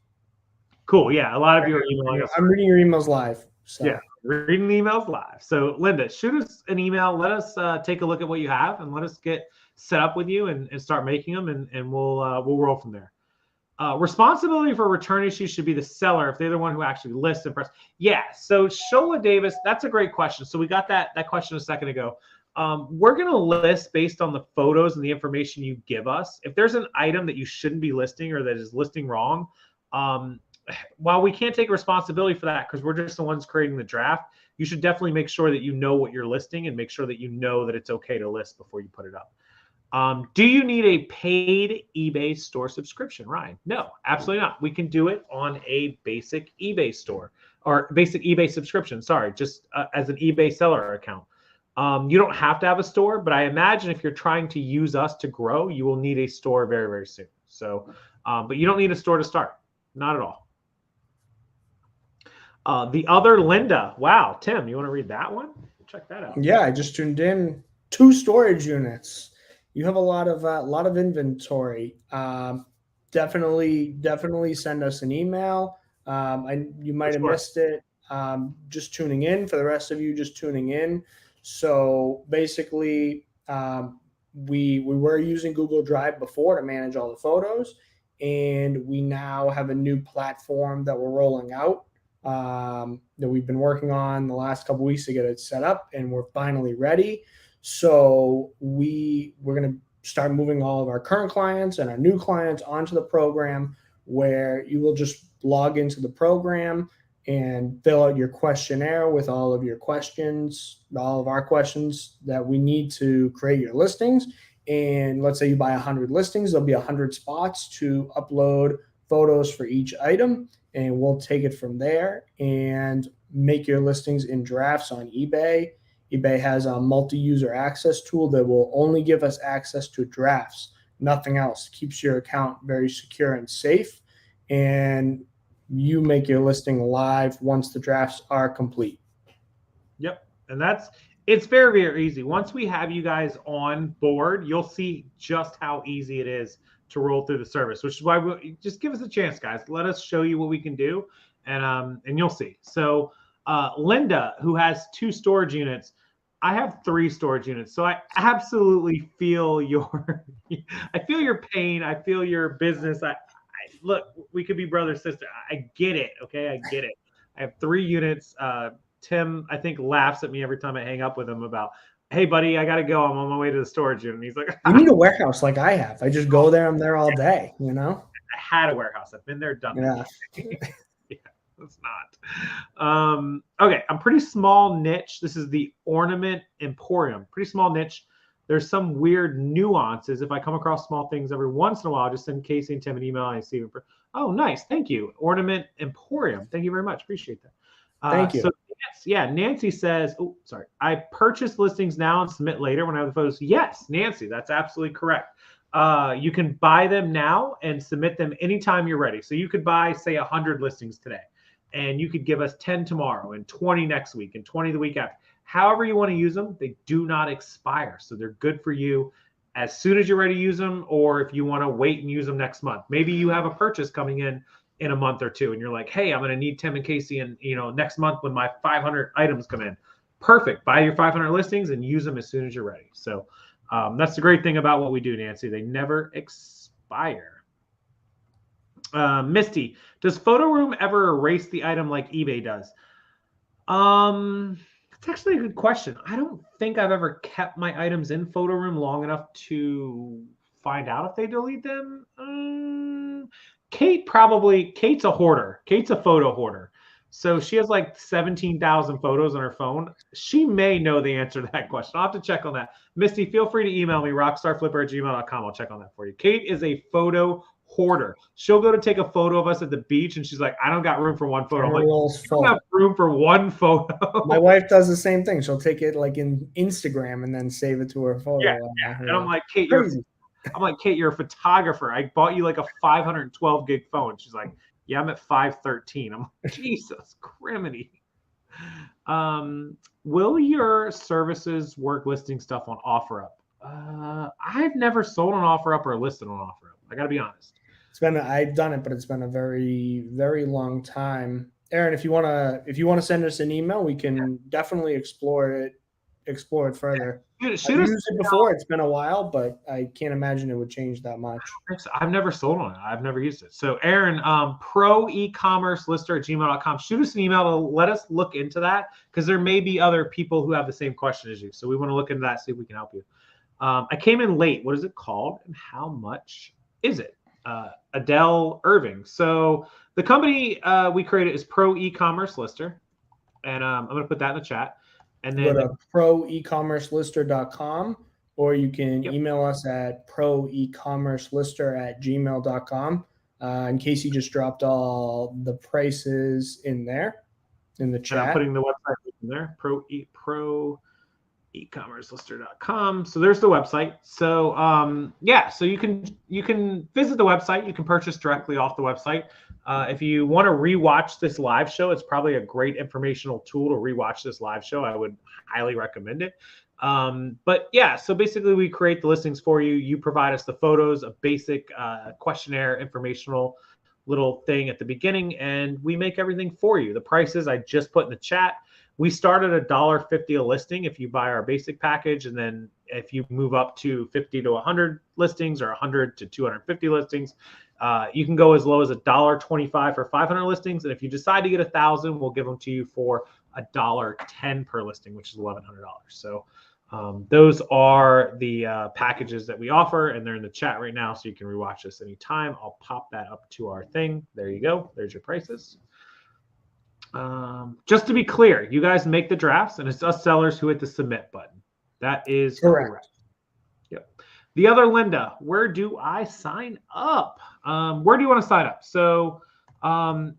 Cool. Yeah, a lot of you are emailing us. I'm reading your emails live. So. Yeah, reading the emails live. So Linda, shoot us an email. Let us take a look at what you have, and let us get set up with you and start making them, and we'll roll from there. Responsibility for return issues should be the seller if they're the one who actually lists and press. Yeah. So Shola Davis, that's a great question. So we got that question a second ago. We're going to list based on the photos and the information you give us. If there's an item that you shouldn't be listing or that is listing wrong, while we can't take responsibility for that because we're just the ones creating the draft, you should definitely make sure that you know what you're listing and make sure that you know that it's okay to list before you put it up. Do you need a paid eBay store subscription, Ryan? No, absolutely not. We can do it on a basic eBay store or basic eBay subscription. Sorry, just as an eBay seller account. You don't have to have a store, but I imagine if you're trying to use us to grow, you will need a store very, very soon. So, but you don't need a store to start. Not at all. The other Linda. Wow, Tim, you want to read that one? Check that out. Yeah, I just tuned in. 2 storage units. You have a lot of inventory. Definitely send us an email. You might have missed it. Just tuning in. For the rest of you, just tuning in. So basically, we were using Google Drive before to manage all the photos, and we now have a new platform that we're rolling out that we've been working on the last couple of weeks to get it set up, and we're finally ready. So we're going to start moving all of our current clients and our new clients onto the program, where you will just log into the program and fill out your questionnaire with all of your questions, all of our questions that we need to create your listings. And let's say you buy 100 listings, there'll be 100 spots to upload photos for each item, and we'll take it from there and make your listings in drafts on eBay. eBay has a multi-user access tool that will only give us access to drafts, nothing else. Keeps your account very secure and safe, and you make your listing live once the drafts are complete. Yep, and it's very, very easy. Once we have you guys on board, you'll see just how easy it is to roll through the service, which is why we just give us a chance, guys. Let us show you what we can do, and you'll see. So Linda, who has 2 storage units, I have 3 storage units. So I absolutely feel your pain. I feel your business. Look, we could be brother, sister. I get it. Okay. I get it. I have 3 units. Tim, I think, laughs at me every time I hang up with him about, hey buddy, I got to go. I'm on my way to the storage unit. And he's like, you need a warehouse like I have. I just go there. I'm there all day, you know? I had a warehouse. I've been there, done that. Yeah. It's not. Okay, I'm pretty small niche. This is the Ornament Emporium. Pretty small niche. There's some weird nuances. If I come across small things every once in a while, just send Casey and Tim an email and I see. Oh, nice. Thank you. Ornament Emporium. Thank you very much. Appreciate that. Thank you. So, yeah, Nancy says, oh, sorry. I purchase listings now and submit later when I have the photos. Yes, Nancy, that's absolutely correct. You can buy them now and submit them anytime you're ready. So you could buy, say, 100 listings today, and you could give us 10 tomorrow and 20 next week and 20 the week after. However you want to use them, they do not expire. So they're good for you as soon as you're ready to use them, or if you want to wait and use them next month. Maybe you have a purchase coming in a month or two, and you're like, hey, I'm going to need Tim and Casey and next month when my 500 items come in. perfect. Buy your 500 listings and use them as soon as you're ready. So that's the great thing about what we do, Nancy. They never expire. Misty, does Photo Room ever erase the item like eBay does? It's actually a good question. I don't think I've ever kept my items in Photo Room long enough to find out if they delete them. Kate's a hoarder. Kate's a photo hoarder. So she has like 17,000 photos on her phone. She may know the answer to that question. I'll have to check on that. Misty, feel free to email me, rockstarflipper@gmail.com. I'll check on that for you. Kate is a photo hoarder. She'll go to take a photo of us at the beach, and she's like, I don't got room for one photo. I'm like, you don't have room for one photo. My wife does the same thing. She'll take it like in Instagram and then save it to her photo. Yeah. And I'm like, Kate, you're a photographer. I bought you like a 512 gig phone. She's like, yeah, I'm at 513. I'm like, Jesus criminy. Will your services work listing stuff on OfferUp? I've never sold on OfferUp or listed on OfferUp. I got to be honest. I've done it, but it's been a very, very long time. Aaron, if you wanna send us an email, we can definitely explore it further. I've used it before. It's been a while, but I can't imagine it would change that much. I've never sold on it. I've never used it. So Aaron, ProEcommerceLister@gmail.com. Shoot us an email to let us look into that, because there may be other people who have the same question as you. So we want to look into that, see if we can help you. I came in late. What is it called, and how much is it? Adele Irving. So the company we created is ProEcommerceLister, and I'm going to put that in the chat. And then go to ProEcommerceLister.com, or you can email us at ProEcommerceLister@gmail.com. In case you just dropped all the prices in there in the chat. And I'm putting the website in there. ProEcommerceLister.com. So there's the website. So so you can visit the website. You can purchase directly off the website. If you want to rewatch this live show, it's probably a great informational tool to rewatch this live show. I would highly recommend it. But yeah, so basically we create the listings for you. You provide us the photos, a basic questionnaire, informational little thing at the beginning, and we make everything for you. The prices I just put in the chat. We start at $1.50 a listing if you buy our basic package, and then if you move up to 50 to 100 listings or 100 to 250 listings, you can go as low as $1.25 for 500 listings. And if you decide to get 1,000, we'll give them to you for $1.10 per listing, which is $1,100. So those are the packages that we offer, and they're in the chat right now, so you can rewatch this anytime. I'll pop that up to our thing. There you go. There's your prices. Just to be clear, you guys make the drafts, and it's us sellers who hit the submit button. That is correct. Yep. The other Linda, where do I sign up? Where do you want to sign up? So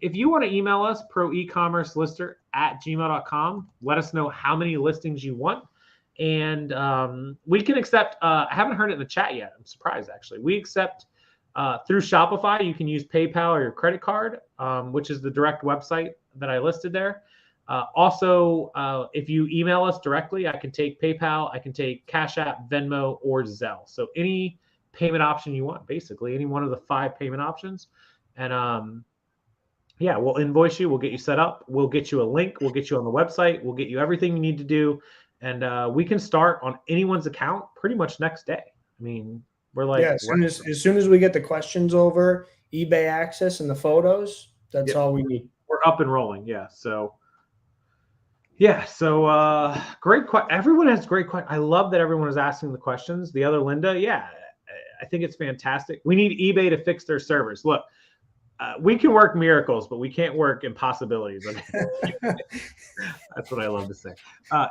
if you want to email us, ProEcommerceLister@gmail.com, let us know how many listings you want. And we can accept, I haven't heard it in the chat yet. I'm surprised, actually. We accept through Shopify. You can use PayPal or your credit card, which is the direct website that I listed there. Also, if you email us directly, I can take PayPal, I can take Cash App, Venmo, or Zelle. So any payment option you want, basically, any one of the 5 payment options. And we'll invoice you, we'll get you set up, we'll get you a link, we'll get you on the website, we'll get you everything you need to do. And we can start on anyone's account pretty much next day. I mean, we're like, as soon as we get the questions over, eBay access and the photos, that's all we need. We're up and rolling. Yeah. So great. Everyone has great questions. I love that everyone is asking the questions. The other Linda, I think it's fantastic. We need eBay to fix their servers. Look, we can work miracles, but we can't work impossibilities. That's what I love to say.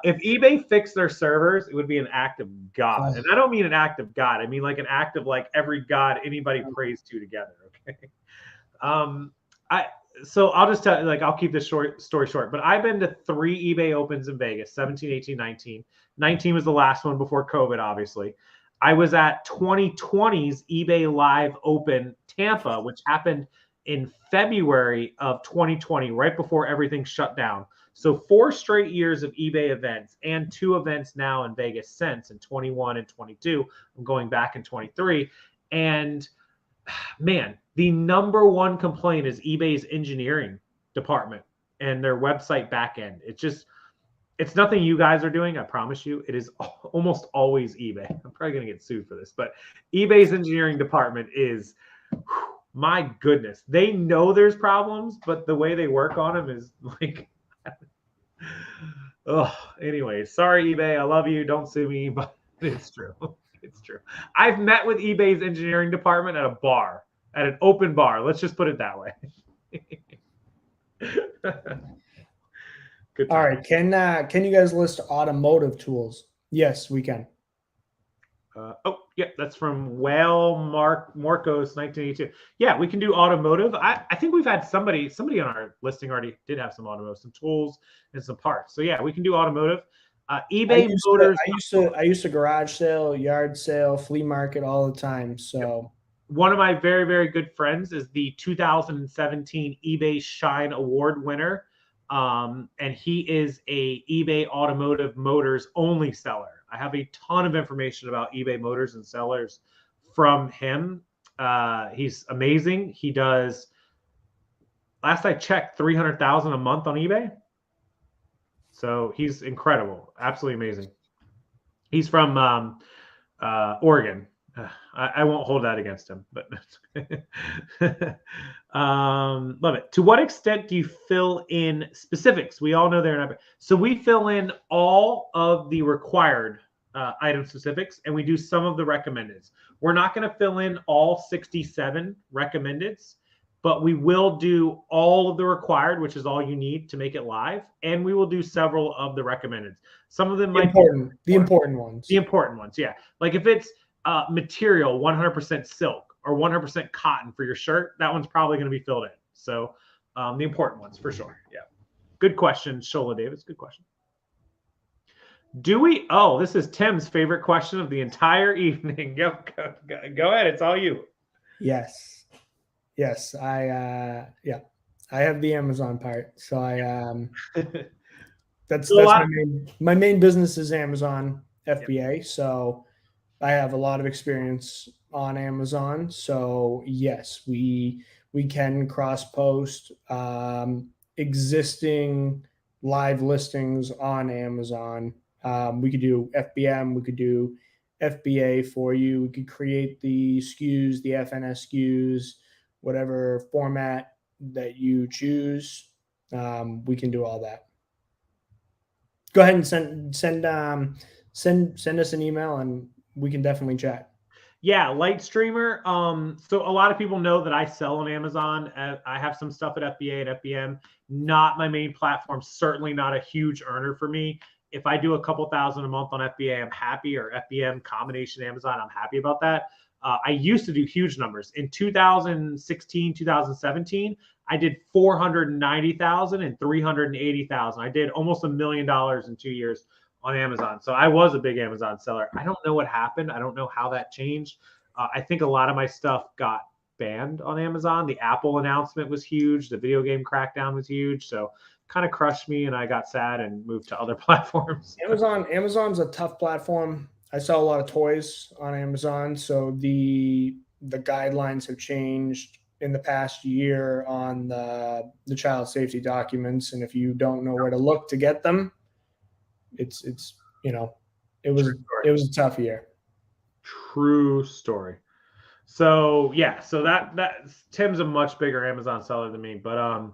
If eBay fixed their servers, it would be an act of God. And I don't mean an act of God. I mean like an act of like every God anybody prays to together. Okay. So I'll just tell you, like, I'll keep this story short, but I've been to 3 eBay opens in Vegas, 17, 18, 19. 19 was the last one before COVID, obviously. I was at 2020's eBay Live Open Tampa, which happened in February of 2020, right before everything shut down. So 4 straight years of eBay events and 2 events now in Vegas since in 21 and 22. I'm going back in 23. And man, the #1 complaint is eBay's engineering department and their website backend. It's just, It's nothing you guys are doing, I promise you. It is almost always eBay. I'm probably going to get sued for this, but eBay's engineering department is, my goodness. They know there's problems, but the way they work on them is like, oh, anyway, sorry, eBay. I love you. Don't sue me, but it's true. It's true. I've met with eBay's engineering department at a bar, at an open bar. Let's just put it that way. Good. All right. Can you guys list automotive tools? Yes, we can. Oh, yeah, that's from Marcos 1982. Yeah, we can do automotive. I think we've had somebody on our listing already did have some automotive, some tools and some parts. So yeah, we can do automotive. eBay Motors. I used to garage sale, yard sale, flea market all the time. So one of my very, very good friends is the 2017 eBay Shine Award winner. And he is a eBay Automotive Motors only seller. I have a ton of information about eBay Motors and sellers from him. He's amazing. He does, last I checked, 300,000 a month on eBay. So he's incredible, absolutely amazing. He's from Oregon. I won't hold that against him, but love it. To what extent do you fill in specifics? We all know they're not. So we fill in all of the required item specifics, and we do some of the recommendeds. We're not going to fill in all 67 recommendeds, but we will do all of the required, which is all you need to make it live, and we will do several of the recommendeds. Some of them might be the important ones. The important ones, yeah. Like if it's material 100% silk or 100% cotton for your shirt, that one's probably going to be filled in. So the important ones for sure. Yeah. Good question, Shola Davis. Good question. Do we? Oh, this is Tim's favorite question of the entire evening. Go ahead. It's all you. Yes. I have the Amazon part. So that's my main business is Amazon FBA. Yep. So I have a lot of experience on Amazon. So yes, we can cross post existing live listings on Amazon. We could do FBM, we could do FBA for you. We could create the SKUs, the FNS SKUs, whatever format that you choose. We can do all that. Go ahead and send us an email and we can definitely chat. Yeah, Lightstreamer. So a lot of people know that I sell on Amazon. I have some stuff at FBA and FBM. Not my main platform. Certainly not a huge earner for me. If I do a couple thousand a month on FBA, I'm happy, or FBM combination Amazon, I'm happy about that. I used to do huge numbers. In 2016, 2017, I did 490,000 and 380,000. I did almost $1 million in 2 years on Amazon. So I was a big Amazon seller. I don't know what happened. I don't know how that changed. I think a lot of my stuff got banned on Amazon. The Apple announcement was huge. The video game crackdown was huge. So kind of crushed me, and I got sad and moved to other platforms. Amazon's a tough platform. I sell a lot of toys on Amazon. So the guidelines have changed in the past year on the child safety documents. And if you don't know where to look to get them, it was a tough year. True story. So yeah, so that Tim's a much bigger Amazon seller than me, but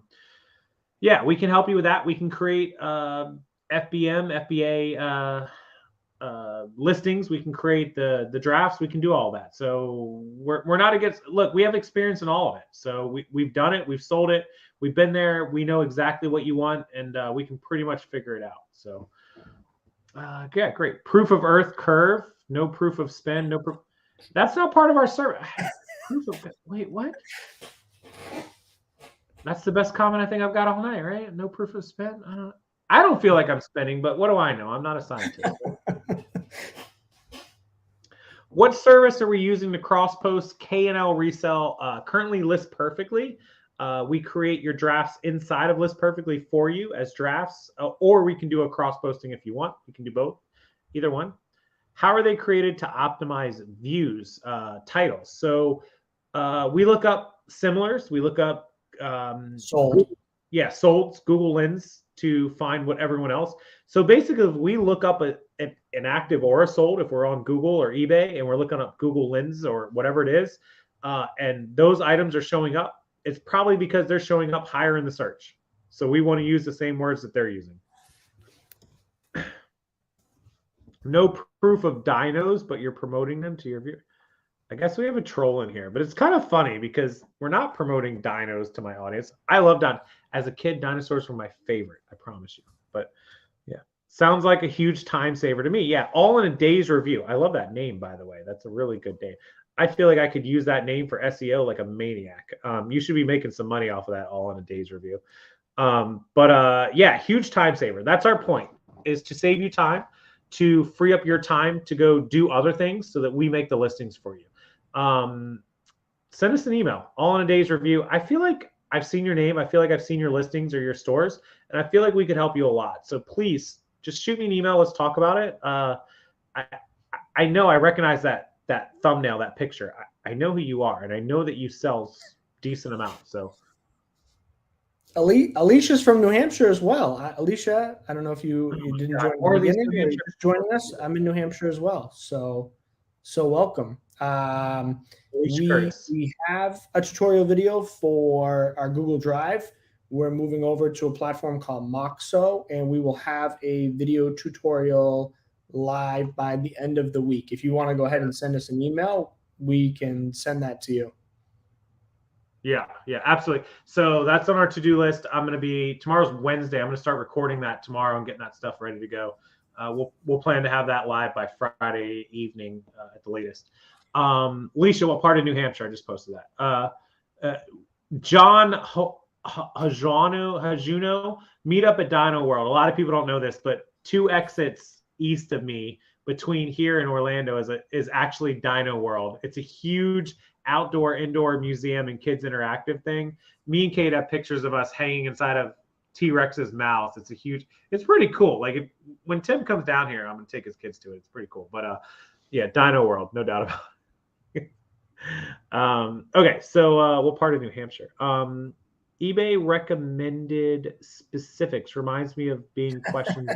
yeah, we can help you with that. We can create FBM, FBA listings. We can create the drafts. We can do all that. So we're not against. Look, we have experience in all of it. So we've done it. We've sold it. We've been there. We know exactly what you want, and we can pretty much figure it out. So. Yeah, great. Proof of Earth curve, no proof of spend, no proof. That's not part of our service. Proof of, wait, what? That's the best comment I think I've got all night, right? No proof of spend. I don't feel like I'm spending, but what do I know? I'm not a scientist. What service are we using to cross post K&L resell? Currently, List Perfectly. We create your drafts inside of List Perfectly for you as drafts, or we can do a cross posting if you want. We can do both, either one. How are they created to optimize views, titles? So we look up similars. We look up sold. sold Google Lens to find what everyone else. So basically, if we look up an active or a sold, if we're on Google or eBay and we're looking up Google Lens or whatever it is, and those items are showing up, it's probably because they're showing up higher in the search. So we want to use the same words that they're using. No proof of dinos, but you're promoting them to your viewer. I guess we have a troll in here, but it's kind of funny because we're not promoting dinos to my audience. I love dinos. As a kid, dinosaurs were my favorite, I promise you. But yeah, sounds like a huge time saver to me. Yeah, all in a day's review. I love that name, by the way. That's a really good name. I feel like I could use that name for SEO like a maniac. You should be making some money off of that all in a day's review. Yeah, huge time saver. That's our point, is to save you time, to free up your time to go do other things so that we make the listings for you. Send us an email, all in a day's review. I feel like I've seen your name. I feel like I've seen your listings or your stores, and I feel like we could help you a lot. So please just shoot me an email. Let's talk about it. I know I recognize that thumbnail, that picture. I know who you are, and I know that you sell decent amounts. So Alicia's from New Hampshire as well. Alicia, I don't know if you didn't join or the beginning, or you're just joining us. I'm in New Hampshire as well, so welcome. We have a tutorial video for our Google Drive. We're moving over to a platform called Moxo, and we will have a video tutorial live by the end of the week. If you want to go ahead and send us an email, we can send that to you. Yeah, absolutely. So that's on our to-do list. Tomorrow's Wednesday. I'm going to start recording that tomorrow and getting that stuff ready to go. We'll plan to have that live by Friday evening at the latest. Alicia, what part of New Hampshire? I just posted that. John Hajuno, meet up at Dino World. A lot of people don't know this, but 2 exits east of me between here and Orlando is actually Dino World. It's a huge outdoor indoor museum and kids interactive thing. Me and Kate have pictures of us hanging inside of T-Rex's mouth. It's pretty cool. Like when Tim comes down here, I'm gonna take his kids to it. It's pretty cool. But yeah, Dino World, no doubt about it. Okay, so what part of New Hampshire? eBay recommended specifics. Reminds me of being questioned.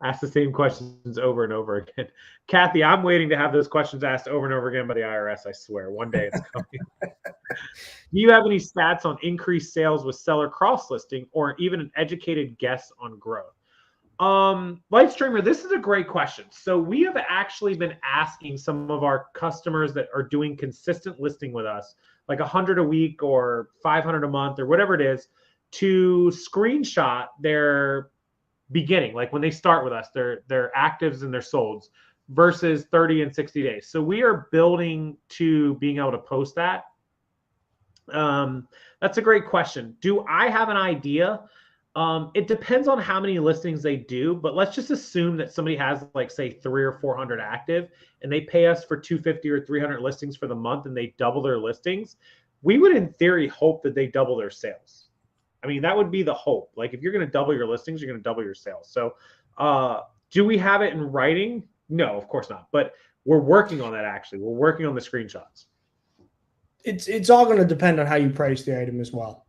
Ask the same questions over and over again. Kathy, I'm waiting to have those questions asked over and over again by the IRS. I swear, one day it's coming. Do you have any stats on increased sales with seller cross-listing, or even an educated guess on growth? Livestreamer, this is a great question. So we have actually been asking some of our customers that are doing consistent listing with us, like 100 a week or 500 a month or whatever it is, to screenshot their beginning, like when they start with us, their actives and their solds versus 30 and 60 days. So we are building to being able to post that. That's a great question. Do I have an idea? It depends on how many listings they do, but let's just assume that somebody has, like, say 300 or 400 active and they pay us for 250 or 300 listings for the month and they double their listings. We would in theory hope that they double their sales. I mean, that would be the hope. Like, if you're going to double your listings, you're going to double your sales. So do we have it in writing? No, of course not. But we're working on that, actually. We're working on the screenshots. It's all going to depend on how you price the item as well.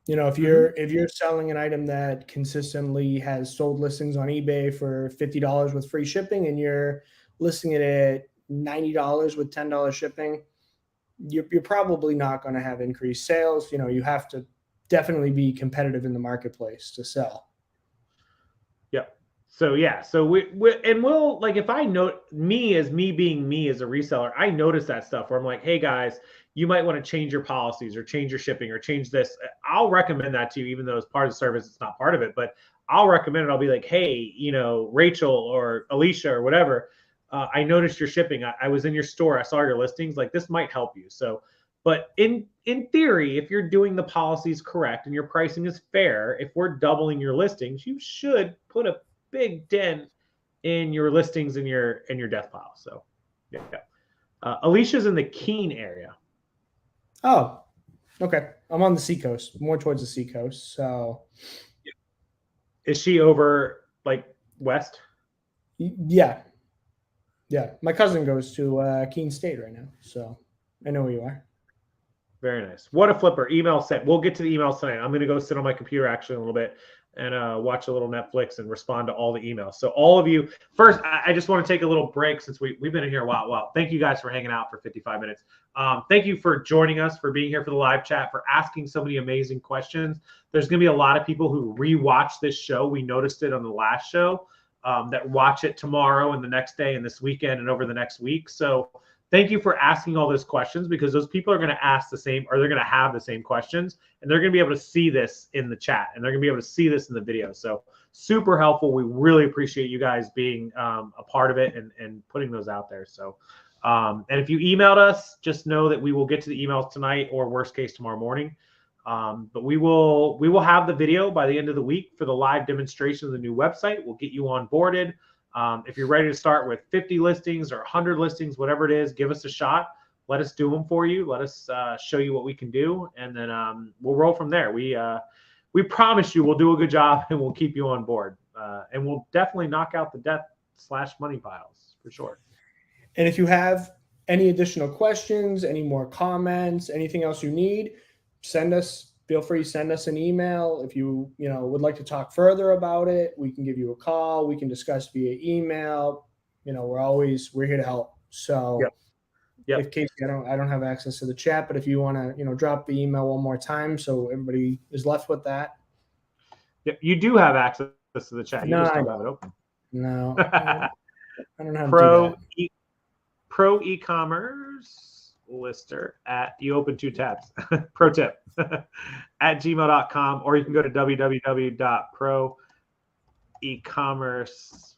You know, if you're selling an item that consistently has sold listings on eBay for $50 with free shipping, and you're listing it at $90 with $10 shipping, you're probably not going to have increased sales. You know, you have to definitely be competitive in the marketplace to sell. Yep. So yeah, so we'll, like, if I know me being me as a reseller, I notice that stuff where I'm like, hey guys, you might want to change your policies or change your shipping or change this. I'll recommend that to you, even though it's part of the service, it's not part of it, but I'll recommend it. I'll be like, hey, you know, Rachel or Alicia or whatever, I noticed your shipping. I was in your store. I saw your listings. Like, this might help you. So, but in theory, if you're doing the policies correct and your pricing is fair, if we're doubling your listings, you should put a big dent in your listings in your death pile. So, yeah. Alicia's in the Keene area. Oh, okay. I'm on the seacoast, more towards the seacoast. So, is she over, like, west? Yeah. My cousin goes to Keene State right now, so I know where you are. Very nice. What a flipper. Email sent. We'll get to the emails tonight. I'm going to go sit on my computer actually a little bit and watch a little Netflix and respond to all the emails. So all of you, first, I just want to take a little break since we've been in here a while. Well, thank you guys for hanging out for 55 minutes. Thank you for joining us, for being here for the live chat, for asking so many amazing questions. There's going to be a lot of people who rewatch this show. We noticed it on the last show that watch it tomorrow and the next day and this weekend and over the next week. So thank you for asking all those questions, because those people are going to ask the same, or they're going to have the same questions, and they're going to be able to see this in the chat, and they're going to be able to see this in the video. So super helpful. We really appreciate you guys being a part of it and putting those out there. So, and if you emailed us, just know that we will get to the emails tonight, or worst case tomorrow morning. But we will have the video by the end of the week for the live demonstration of the new website. We'll get you onboarded. If you're ready to start with 50 listings or 100 listings, whatever it is, give us a shot. Let us do them for you. Let us show you what we can do, and then we'll roll from there. We promise you we'll do a good job, and we'll keep you on board. And we'll definitely knock out the debt/money piles for sure. And if you have any additional questions, any more comments, anything else you need, feel free to send us an email. If you would like to talk further about it, we can give you a call. We can discuss via email. We're here to help. So Yep. if Casey, I don't have access to the chat, but if you want to, drop the email one more time so everybody is left with that. Yep. You do have access to the chat. You No, just don't have it open. No, I don't know how to do that. ProEcommerceLister you open two tabs. Pro tip at gmail.com, or you can go to www.proecommerce.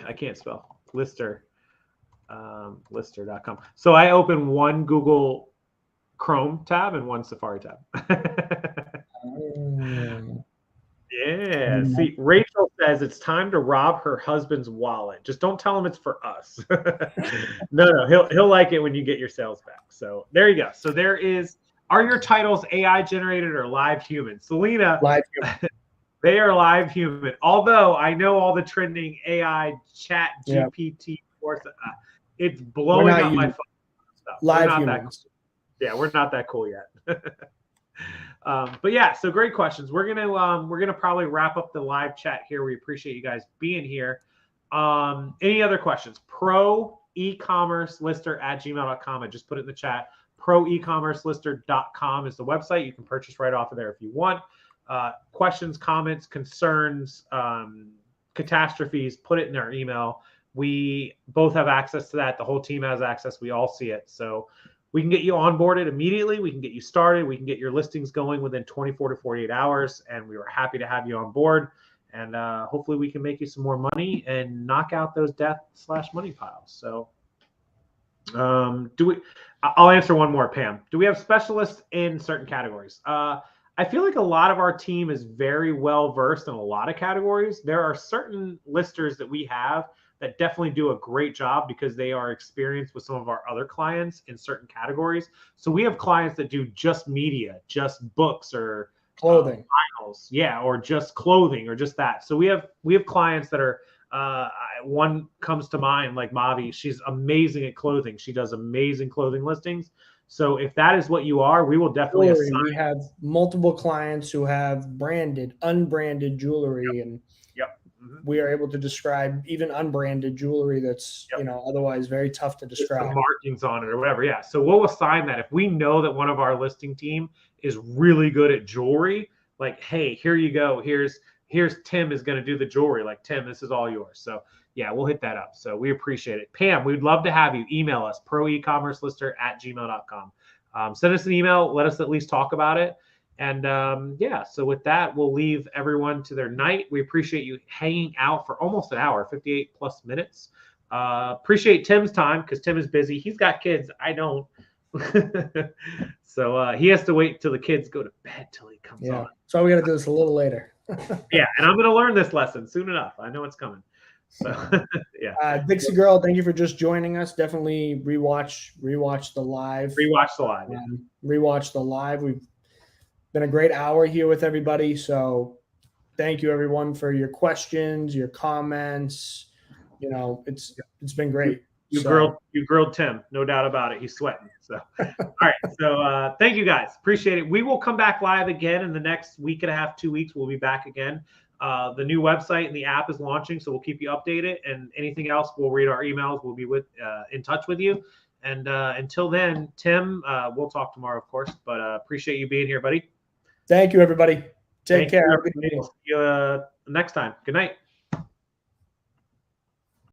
I can't spell lister. Lister.com. So I open one Google Chrome tab and one Safari tab. Yeah. See, Rachel says it's time to rob her husband's wallet. Just don't tell him it's for us. No, he'll like it when you get your sales back. So there you go. So there is. Are your titles AI generated or live human? Selena, Live human. They are live human. Although I know all the trending AI chat GPT it's blowing up my phone stuff. Live humans. Yeah, we're not that cool yet. But yeah, so great questions. We're gonna probably wrap up the live chat here. We appreciate you guys being here. Any other questions? ProEcommerceLister at gmail.com. I just put it in the chat. ProEcommerceLister.com is the website. You can purchase right off of there if you want. Questions, comments, concerns, catastrophes, put it in our email. We both have access to that. The whole team has access. We all see it. So we can get you onboarded immediately. We can get you started. We can get your listings going within 24 to 48 hours. And we were happy to have you on board. And hopefully we can make you some more money and knock out those debt/money piles. So I'll answer one more, Pam. Do we have specialists in certain categories? I feel like a lot of our team is very well versed in a lot of categories. There are certain listers that we have that definitely do a great job because they are experienced with some of our other clients in certain categories. So we have clients that do just media, just books, or clothing, finals, or just clothing, or just that. So we have clients that are. One comes to mind, like Mavi. She's amazing at clothing. She does amazing clothing listings. So if that is what you are, we will definitely assign. We have multiple clients who have branded, unbranded jewelry, and we are able to describe even unbranded jewelry that's otherwise very tough to describe. Some markings on it or whatever. Yeah. So we'll assign that. If we know that one of our listing team is really good at jewelry, like, hey, here you go. Here's Tim is going to do the jewelry. Like, Tim, this is all yours. So yeah, we'll hit that up. So we appreciate it. Pam, we'd love to have you. Email us, proecommercelister at gmail.com. Send us an email. Let us at least talk about it. And so with that, we'll leave everyone to their night. We appreciate you hanging out for almost an hour, 58 plus minutes. Appreciate Tim's time because Tim is busy. He's got kids. I don't. So he has to wait till the kids go to bed till he comes on. So we got to do this a little later. Yeah, and I'm going to learn this lesson soon enough. I know it's coming. So Dixie Girl, thank you for just joining us. Definitely rewatch the live. Rewatch the live. We've been a great hour here with everybody. So thank you everyone for your questions, your comments. It's been great. You grilled Tim, no doubt about it. He's sweating. So, all right. So, thank you guys. Appreciate it. We will come back live again in the next week and a half, 2 weeks. We'll be back again. The new website and the app is launching, so we'll keep you updated. And anything else, we'll read our emails. We'll be in touch with you. And until then, Tim, we'll talk tomorrow, of course. But appreciate you being here, buddy. Thank you, everybody. Take care. We'll see you next time. Good night.